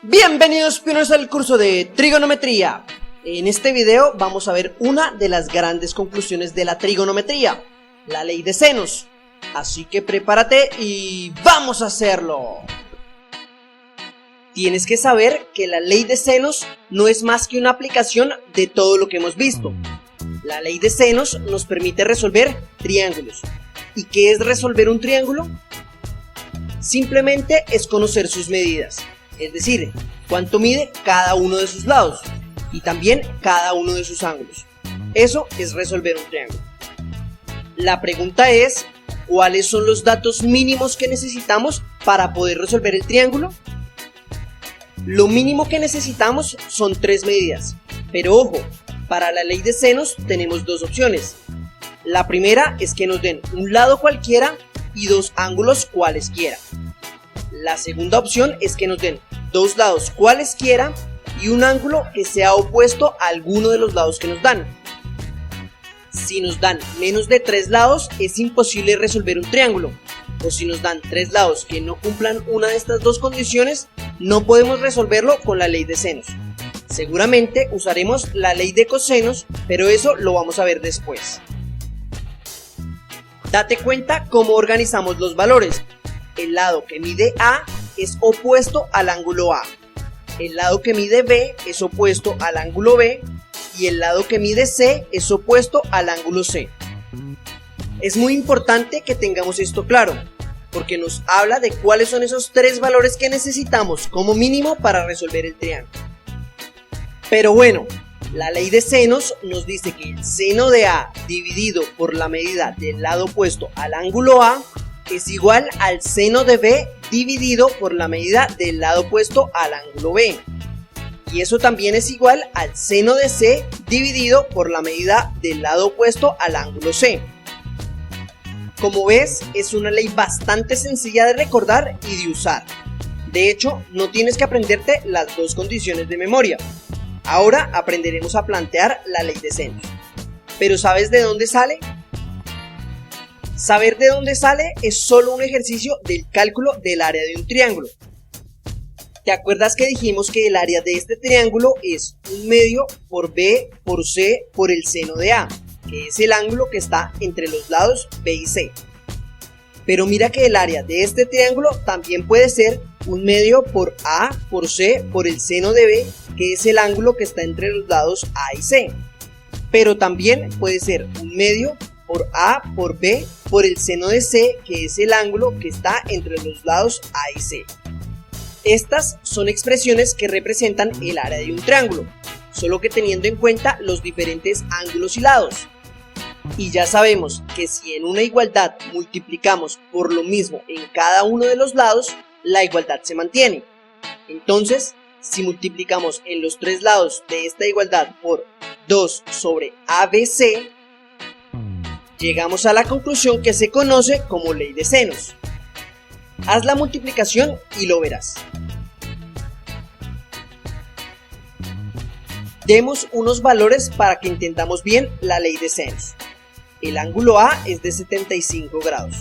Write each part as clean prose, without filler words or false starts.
Bienvenidos pioneros al curso de trigonometría. En este video vamos a ver una de las grandes conclusiones de la trigonometría, la ley de senos. Así que prepárate y ¡vamos a hacerlo! Tienes que saber que la ley de senos no es más que una aplicación de todo lo que hemos visto. La ley de senos nos permite resolver triángulos. ¿Y qué es resolver un triángulo? Simplemente es conocer sus medidas. Es decir, cuánto mide cada uno de sus lados y también cada uno de sus ángulos. Eso es resolver un triángulo. La pregunta es, ¿cuáles son los datos mínimos que necesitamos para poder resolver el triángulo? Lo mínimo que necesitamos son 3 medidas, pero ojo, para la ley de senos tenemos 2 opciones. La primera es que nos den un lado cualquiera y 2 ángulos cualesquiera. La segunda opción es que nos den 2 lados cualesquiera y un ángulo que sea opuesto a alguno de los lados que nos dan. Si nos dan menos de 3 lados es imposible resolver un triángulo, o si nos dan 3 lados que no cumplan una de estas 2 condiciones, no podemos resolverlo con la ley de senos. Seguramente usaremos la ley de cosenos, pero eso lo vamos a ver después. Date cuenta cómo organizamos los valores. El lado que mide A es opuesto al ángulo A. El lado que mide B es opuesto al ángulo B. Y el lado que mide C es opuesto al ángulo C. Es muy importante que tengamos esto claro, porque nos habla de cuáles son esos 3 valores que necesitamos como mínimo para resolver el triángulo. Pero bueno, la ley de senos nos dice que el seno de A dividido por la medida del lado opuesto al ángulo A es igual al seno de B dividido por la medida del lado opuesto al ángulo B. Y eso también es igual al seno de C dividido por la medida del lado opuesto al ángulo C. Como ves, es una ley bastante sencilla de recordar y de usar. De hecho, no tienes que aprenderte las 2 condiciones de memoria. Ahora aprenderemos a plantear la ley de senos. ¿Pero sabes de dónde sale? Saber de dónde sale es solo un ejercicio del cálculo del área de un triángulo. ¿Te acuerdas que dijimos que el área de este triángulo es 1/2 por B por C por el seno de A, que es el ángulo que está entre los lados B y C? Pero mira que el área de este triángulo también puede ser 1/2 por A por C por el seno de B, que es el ángulo que está entre los lados A y C. Pero también puede ser 1/2 por A por B por el seno de C, que es el ángulo que está entre los lados A y C. Estas son expresiones que representan el área de un triángulo, solo que teniendo en cuenta los diferentes ángulos y lados. Y ya sabemos que si en una igualdad multiplicamos por lo mismo en cada uno de los lados, la igualdad se mantiene. Entonces, si multiplicamos en los 3 lados de esta igualdad por 2 sobre ABC, llegamos a la conclusión que se conoce como ley de senos. Haz la multiplicación y lo verás. Demos unos valores para que entendamos bien la ley de senos. El ángulo A es de 75 grados,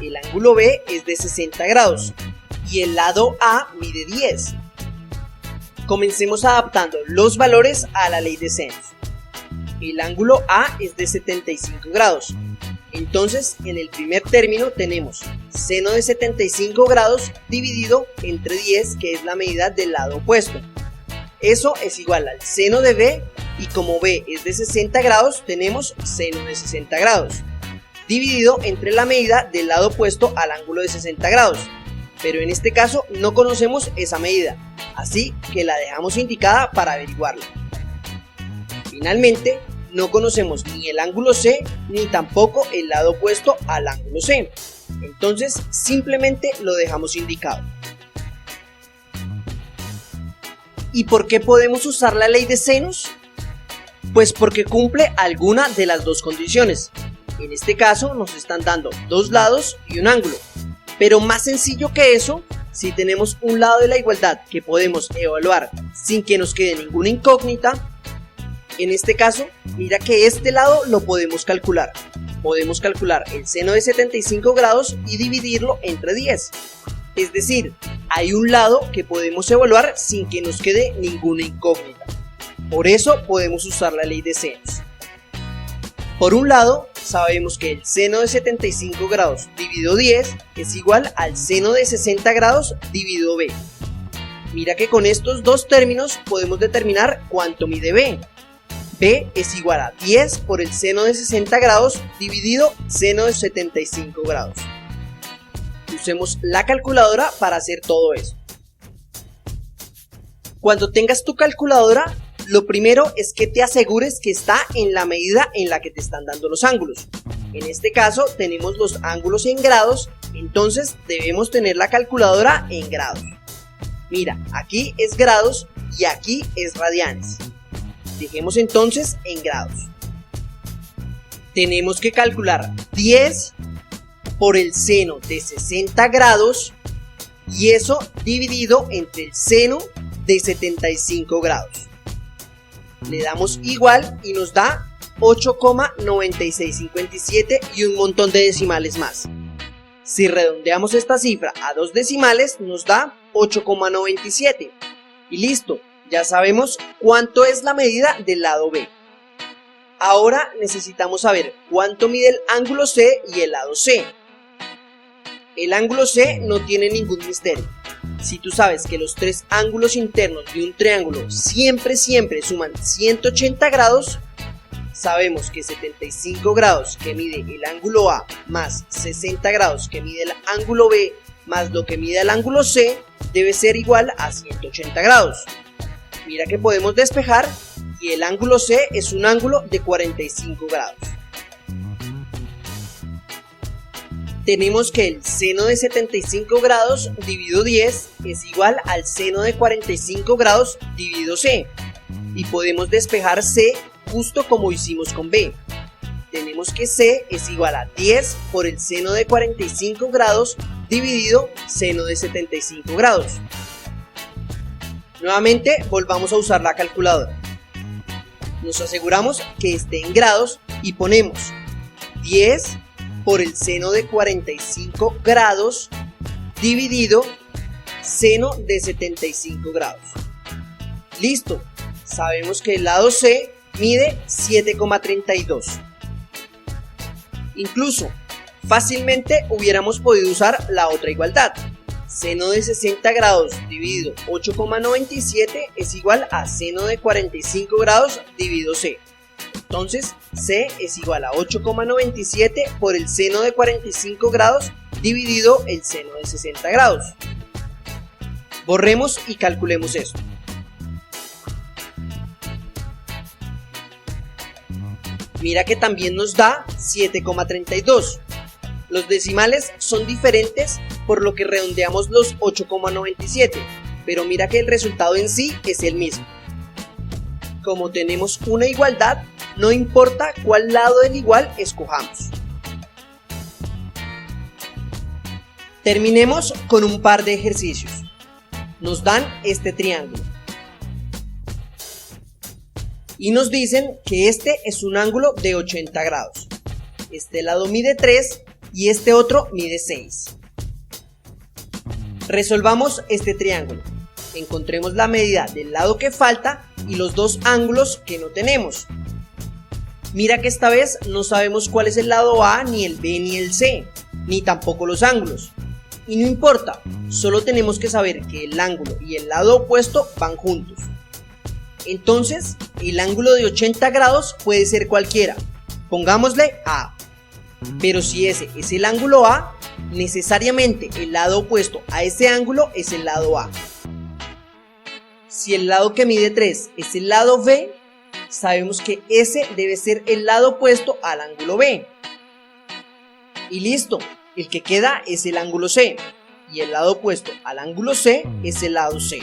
el ángulo B es de 60 grados y el lado A mide 10. Comencemos adaptando los valores a la ley de senos. El ángulo A es de 75 grados. Entonces, en el primer término tenemos seno de 75 grados dividido entre 10, que es la medida del lado opuesto. Eso es igual al seno de B, y como B es de 60 grados, tenemos seno de 60 grados, dividido entre la medida del lado opuesto al ángulo de 60 grados. Pero en este caso no conocemos esa medida, así que la dejamos indicada para averiguarla. Finalmente, no conocemos ni el ángulo C ni tampoco el lado opuesto al ángulo C. Entonces simplemente lo dejamos indicado. ¿Y por qué podemos usar la ley de senos? Pues porque cumple alguna de las 2 condiciones. En este caso nos están dando 2 lados y un ángulo. Pero más sencillo que eso, si tenemos un lado de la igualdad que podemos evaluar sin que nos quede ninguna incógnita, en este caso, mira que este lado lo podemos calcular. Podemos calcular el seno de 75 grados y dividirlo entre 10. Es decir, hay un lado que podemos evaluar sin que nos quede ninguna incógnita. Por eso podemos usar la ley de senos. Por un lado, sabemos que el seno de 75 grados dividido 10 es igual al seno de 60 grados dividido b. Mira que con estos dos términos podemos determinar cuánto mide b. B es igual a 10 por el seno de 60 grados dividido seno de 75 grados. Usemos la calculadora para hacer todo eso. Cuando tengas tu calculadora, lo primero es que te asegures que está en la medida en la que te están dando los ángulos. En este caso tenemos los ángulos en grados, entonces debemos tener la calculadora en grados. Mira, aquí es grados y aquí es radianes. Dejemos entonces en grados. Tenemos que calcular 10 por el seno de 60 grados y eso dividido entre el seno de 75 grados. Le damos igual y nos da 8,9657 y un montón de decimales más. Si redondeamos esta cifra a dos decimales nos da 8,97 y listo, ya sabemos cuánto es la medida del lado B. Ahora necesitamos saber cuánto mide el ángulo C y el lado C. El ángulo C no tiene ningún misterio. Si tú sabes que los tres ángulos internos de un triángulo siempre suman 180 grados, sabemos que 75 grados que mide el ángulo A más 60 grados que mide el ángulo B más lo que mide el ángulo C debe ser igual a 180 grados. Mira que podemos despejar y el ángulo C es un ángulo de 45 grados. Tenemos que el seno de 75 grados dividido 10 es igual al seno de 45 grados dividido C. Y podemos despejar C justo como hicimos con B. Tenemos que C es igual a 10 por el seno de 45 grados dividido seno de 75 grados. Nuevamente volvamos a usar la calculadora. Nos aseguramos que esté en grados y ponemos 10 por el seno de 45 grados dividido seno de 75 grados. Listo, sabemos que el lado C mide 7,32. Incluso, fácilmente hubiéramos podido usar la otra igualdad. Seno de 60 grados dividido 8,97 es igual a seno de 45 grados dividido C. Entonces, C es igual a 8,97 por el seno de 45 grados dividido el seno de 60 grados. Borremos y calculemos esto. Mira que también nos da 7,32. Los decimales son diferentes por lo que redondeamos los 8,97, pero mira que el resultado en sí es el mismo. Como tenemos una igualdad, no importa cuál lado del igual escojamos. Terminemos con un par de ejercicios. Nos dan este triángulo y nos dicen que este es un ángulo de 80 grados. Este lado mide 3 y este otro mide 6. Resolvamos este triángulo. Encontremos la medida del lado que falta y los dos ángulos que no tenemos. Mira que esta vez no sabemos cuál es el lado A, ni el B, ni el C, ni tampoco los ángulos. Y no importa, solo tenemos que saber que el ángulo y el lado opuesto van juntos. Entonces, el ángulo de 80 grados puede ser cualquiera. Pongámosle A. Pero si ese es el ángulo A, necesariamente el lado opuesto a ese ángulo es el lado A. Si el lado que mide 3 es el lado B, sabemos que ese debe ser el lado opuesto al ángulo B. Y listo, el que queda es el ángulo C, y el lado opuesto al ángulo C es el lado C.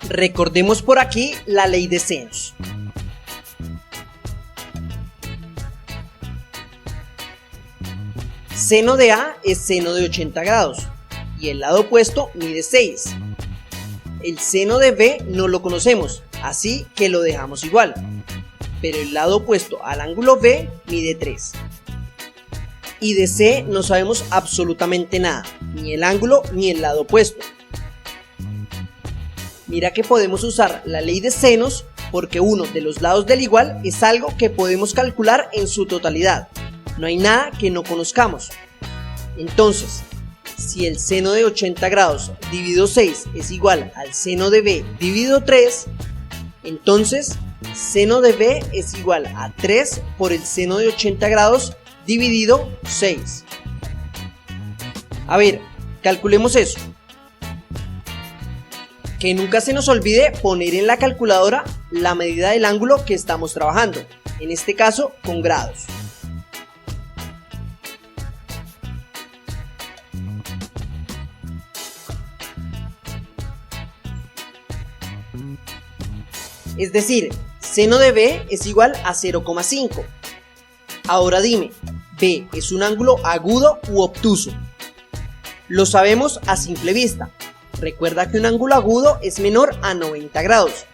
Recordemos por aquí la ley de senos. Seno de A es seno de 80 grados, y el lado opuesto mide 6. El seno de B no lo conocemos, así que lo dejamos igual. Pero el lado opuesto al ángulo B mide 3. Y de C no sabemos absolutamente nada, ni el ángulo ni el lado opuesto. Mira que podemos usar la ley de senos porque uno de los lados del igual es algo que podemos calcular en su totalidad. No hay nada que no conozcamos. Entonces, si el seno de 80 grados dividido 6 es igual al seno de B dividido 3, entonces seno de B es igual a 3 por el seno de 80 grados dividido 6. A ver, calculemos eso. Que nunca se nos olvide poner en la calculadora la medida del ángulo que estamos trabajando, en este caso con grados. Es decir, seno de B es igual a 0,5. Ahora dime, ¿B es un ángulo agudo u obtuso? Lo sabemos a simple vista. Recuerda que un ángulo agudo es menor a 90 grados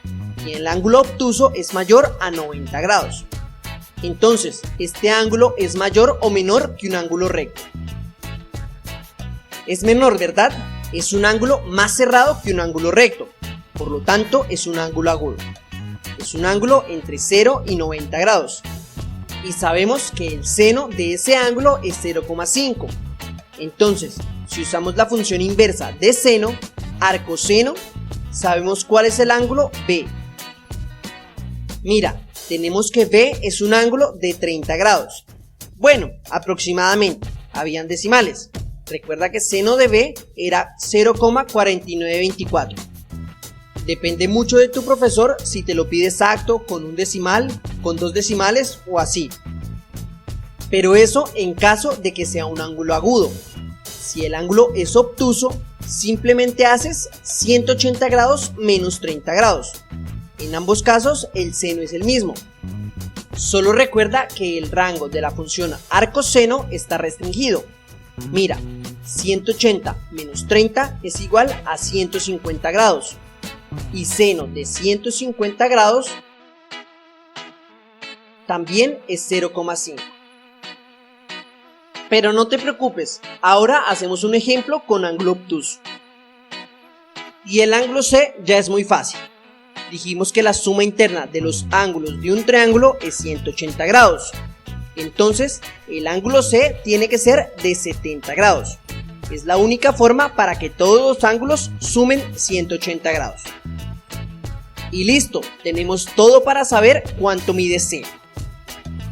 y el ángulo obtuso es mayor a 90 grados. Entonces, este ángulo es mayor o menor que un ángulo recto. Es menor, ¿verdad? Es un ángulo más cerrado que un ángulo recto, por lo tanto es un ángulo agudo. Es un ángulo entre 0 y 90 grados. Y sabemos que el seno de ese ángulo es 0,5. Entonces, si usamos la función inversa de seno, arcoseno, sabemos cuál es el ángulo B. Mira, tenemos que B es un ángulo de 30 grados. Bueno, aproximadamente, habían decimales. Recuerda que seno de B era 0,4924. Depende mucho de tu profesor si te lo pide exacto, con un decimal, con dos decimales o así. Pero eso en caso de que sea un ángulo agudo. Si el ángulo es obtuso, simplemente haces 180 grados menos 30 grados. En ambos casos el seno es el mismo. Solo recuerda que el rango de la función arcoseno está restringido. Mira, 180 menos 30 es igual a 150 grados. Y seno de 150 grados también es 0,5. Pero no te preocupes, ahora hacemos un ejemplo con ángulo obtuso. Y el ángulo C ya es muy fácil. Dijimos que la suma interna de los ángulos de un triángulo es 180 grados. Entonces, el ángulo C tiene que ser de 70 grados. Es la única forma para que todos los ángulos sumen 180 grados. Y listo, tenemos todo para saber cuánto mide C.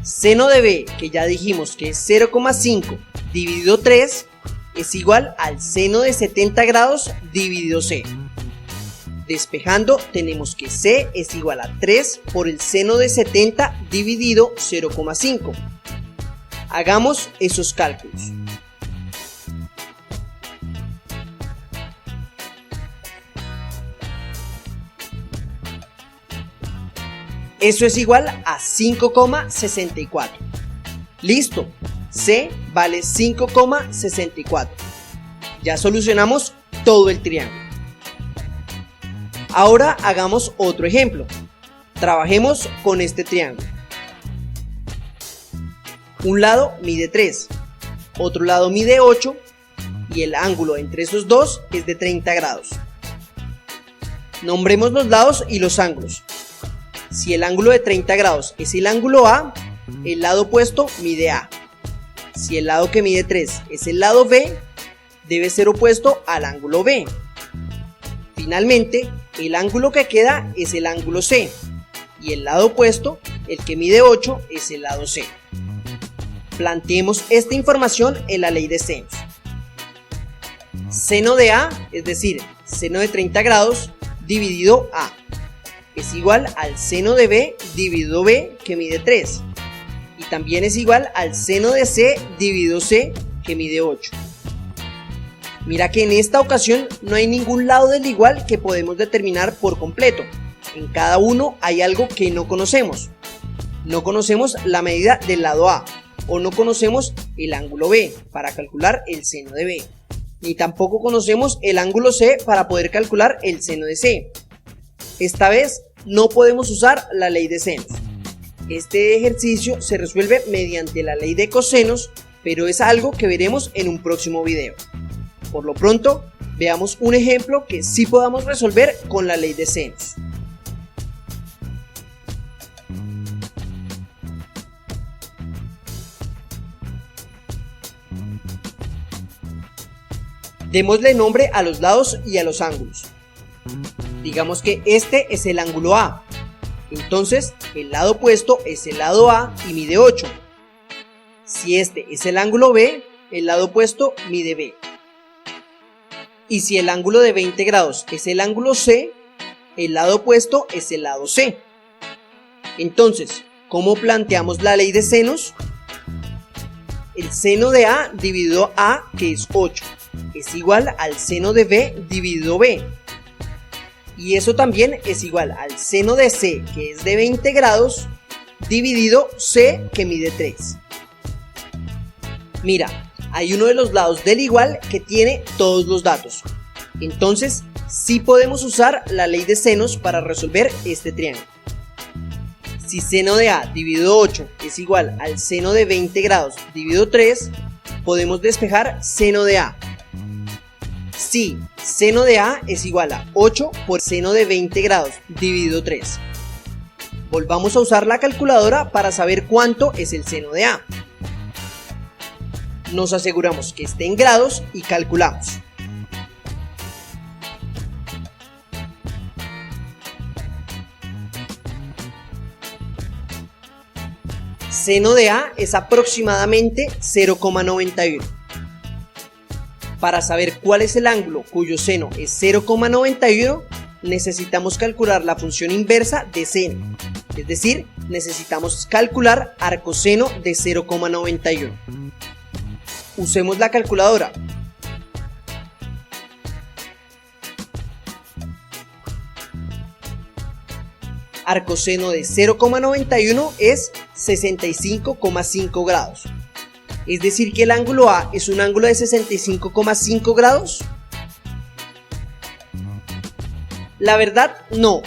Seno de B, que ya dijimos que es 0,5 dividido 3, es igual al seno de 70 grados dividido C. Despejando, tenemos que C es igual a 3 por el seno de 70 dividido 0,5. Hagamos esos cálculos. Eso es igual a 5,64. Listo, C vale 5,64. Ya solucionamos todo el triángulo. Ahora hagamos otro ejemplo. Trabajemos con este triángulo. Un lado mide 3, otro lado mide 8 y el ángulo entre esos dos es de 30 grados. Nombremos los lados y los ángulos. Si el ángulo de 30 grados es el ángulo A, el lado opuesto mide A. Si el lado que mide 3 es el lado B, debe ser opuesto al ángulo B. Finalmente, el ángulo que queda es el ángulo C. Y el lado opuesto, el que mide 8, es el lado C. Planteemos esta información en la ley de senos. Seno de A, es decir, seno de 30 grados, dividido A, es igual al seno de B dividido B, que mide 3. Y también es igual al seno de C dividido C, que mide 8. Mira que en esta ocasión no hay ningún lado del igual que podemos determinar por completo. En cada uno hay algo que no conocemos. No conocemos la medida del lado A, o no conocemos el ángulo B para calcular el seno de B. Ni tampoco conocemos el ángulo C para poder calcular el seno de C. Esta vez no podemos usar la ley de senos. Este ejercicio se resuelve mediante la ley de cosenos pero es algo que veremos en un próximo video. Por lo pronto, veamos un ejemplo que sí podamos resolver con la ley de senos. Démosle nombre a los lados y a los ángulos. Digamos que este es el ángulo A. Entonces, el lado opuesto es el lado A y mide 8. Si este es el ángulo B, el lado opuesto mide B. Y si el ángulo de 20 grados es el ángulo C, el lado opuesto es el lado C. Entonces, ¿cómo planteamos la ley de senos? El seno de A dividido A, que es 8, es igual al seno de B dividido B. Y eso también es igual al seno de C, que es de 20 grados, dividido C, que mide 3. Mira, hay uno de los lados del igual que tiene todos los datos. Entonces, sí podemos usar la ley de senos para resolver este triángulo. Si seno de A dividido 8 es igual al seno de 20 grados dividido 3, podemos despejar seno de A. Si seno de A es igual a 8 por seno de 20 grados dividido 3. Volvamos a usar la calculadora para saber cuánto es el seno de A. Nos aseguramos que esté en grados y calculamos. Seno de A es aproximadamente 0,91. Para saber cuál es el ángulo cuyo seno es 0,91, necesitamos calcular la función inversa de seno. Es decir, necesitamos calcular arcoseno de 0,91. Usemos la calculadora. Arcoseno de 0,91 es 65,5 grados. Es decir que el ángulo A es un ángulo de 65,5 grados. La verdad, no.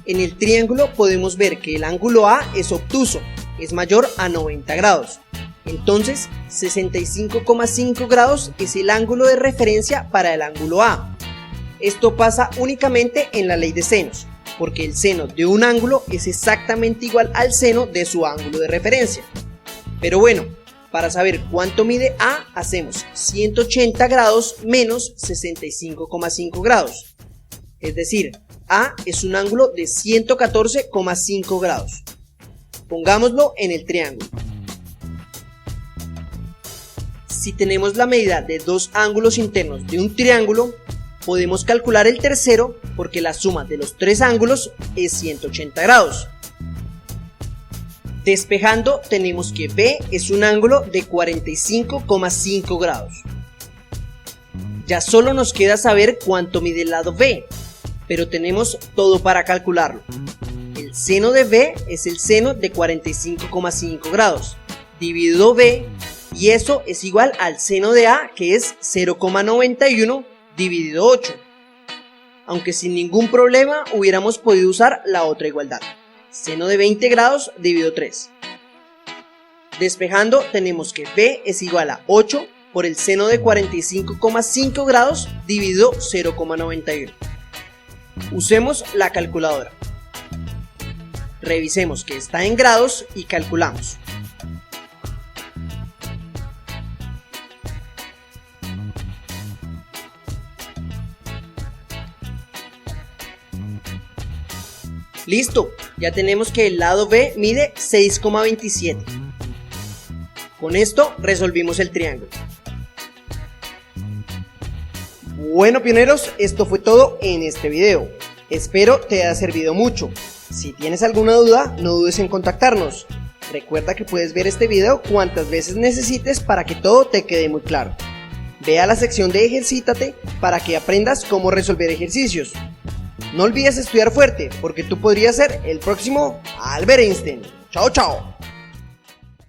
En el triángulo podemos ver que el ángulo A es obtuso, es mayor a 90 grados. Entonces, 65,5 grados es el ángulo de referencia para el ángulo A. Esto pasa únicamente en la ley de senos, porque el seno de un ángulo es exactamente igual al seno de su ángulo de referencia. Pero bueno, para saber cuánto mide A, hacemos 180 grados menos 65,5 grados. Es decir, A es un ángulo de 114,5 grados. Pongámoslo en el triángulo. Si tenemos la medida de dos ángulos internos de un triángulo, podemos calcular el tercero porque la suma de los tres ángulos es 180 grados. Despejando, tenemos que B es un ángulo de 45,5 grados. Ya solo nos queda saber cuánto mide el lado B, pero tenemos todo para calcularlo. El seno de B es el seno de 45,5 grados, dividido B, y eso es igual al seno de A, que es 0,91 dividido 8. Aunque sin ningún problema hubiéramos podido usar la otra igualdad. Seno de 20 grados dividido 3. Despejando, tenemos que B es igual a 8 por el seno de 45,5 grados dividido 0,91. Usemos la calculadora. Revisemos que está en grados y calculamos. Listo, ya tenemos que el lado B mide 6,27. Con esto resolvimos el triángulo. Bueno, pioneros, esto fue todo en este video. Espero te haya servido mucho. Si tienes alguna duda, no dudes en contactarnos. Recuerda que puedes ver este video cuantas veces necesites para que todo te quede muy claro. Ve a la sección de Ejercítate para que aprendas cómo resolver ejercicios. No olvides estudiar fuerte, porque tú podrías ser el próximo Albert Einstein. Chao, chao.